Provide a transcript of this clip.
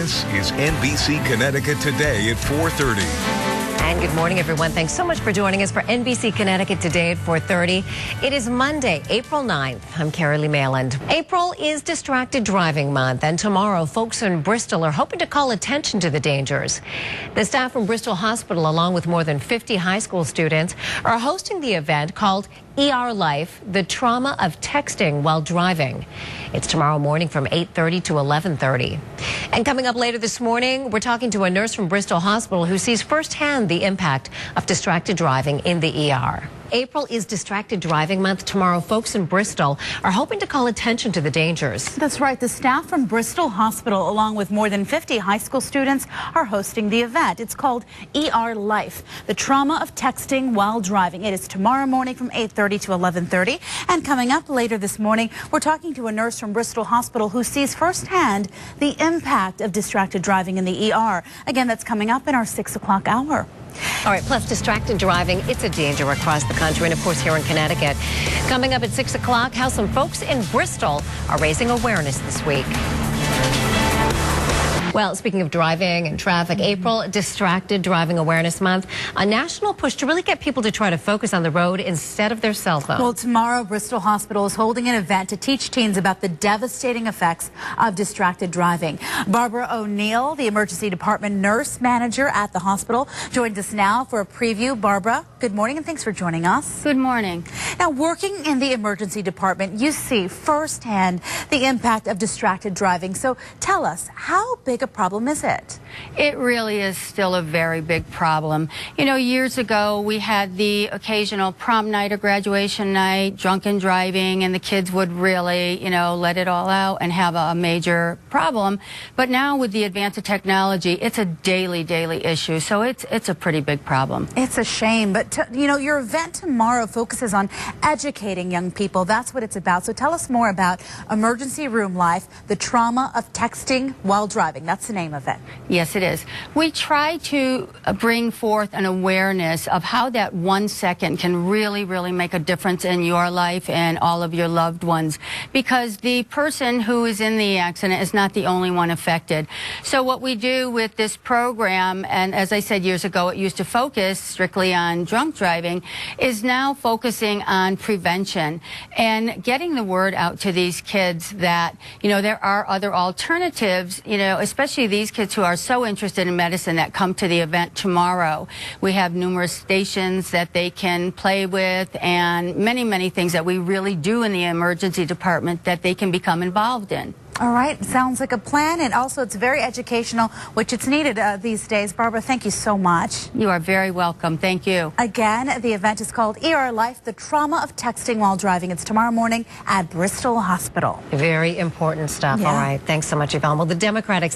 This is NBC Connecticut Today at 4:30. And good morning, everyone. Thanks so much for joining us for NBC Connecticut Today at 4:30. It is Monday, April 9th. I'm Carrie Lee Mayland. April is Distracted Driving Month, and tomorrow, folks in Bristol are hoping to call attention to the dangers. The staff from Bristol Hospital, along with more than 50 high school students, are hosting the event called ER Life, the Trauma of Texting While Driving. It's tomorrow morning from 8:30 to 11:30. And coming up later this morning, we're talking to a nurse from Bristol Hospital who sees firsthand the impact of distracted driving in the ER. April is Distracted Driving Month. Tomorrow, folks in Bristol are hoping to call attention to the dangers. That's right. The staff from Bristol Hospital, along with more than 50 high school students, are hosting the event. It's called ER Life, the Trauma of Texting While Driving. It is tomorrow morning from 8:30 to 11:30. And coming up later this morning, we're talking to a nurse from Bristol Hospital who sees firsthand the impact of distracted driving in the ER. Again, that's coming up in our 6 o'clock hour. All right, plus distracted driving, it's a danger across the country and, of course, here in Connecticut. Coming up at 6 o'clock, how some folks in Bristol are raising awareness this week. Well, speaking of driving and traffic, April, Distracted Driving Awareness Month, a national push to really get people to try to focus on the road instead of their cell phone. Well, tomorrow, Bristol Hospital is holding an event to teach teens about the devastating effects of distracted driving. Barbara O'Neill, the emergency department nurse manager at the hospital, joins us now for a preview. Barbara, good morning and thanks for joining us. Good morning. Now, working in the emergency department, you see firsthand the impact of distracted driving. So tell us, how big a problem is it? It really is still a very big problem. You know, years ago we had the occasional prom night or graduation night, drunken driving, and the kids would really, let it all out and have a major problem. But now with the advance of technology, it's a daily issue. So it's a pretty big problem. It's a shame. But, your event tomorrow focuses on educating young people. That's what it's about. So tell us more about Emergency Room Life, the Trauma of Texting While Driving. That's the name of it. Yes, it is. We try to bring forth an awareness of how that 1 second can really make a difference in your life and all of your loved ones, because the person who is in the accident is not the only one affected. So what we do with this program, and as I said years ago, it used to focus strictly on drunk driving, is now focusing on prevention and getting the word out to these kids that, there are other alternatives, especially these kids who are so interested in medicine that come to the event tomorrow. We have numerous stations that they can play with and many things that we really do in the emergency department that they can become involved in. All right. Sounds like a plan. And also it's very educational, which it's needed these days. Barbara, thank you so much. You are very welcome. Thank you. Again, the event is called ER Life, the Trauma of Texting While Driving. It's tomorrow morning at Bristol Hospital. Very important stuff. Yeah. All right. Thanks so much, Yvonne. Well, the Democratic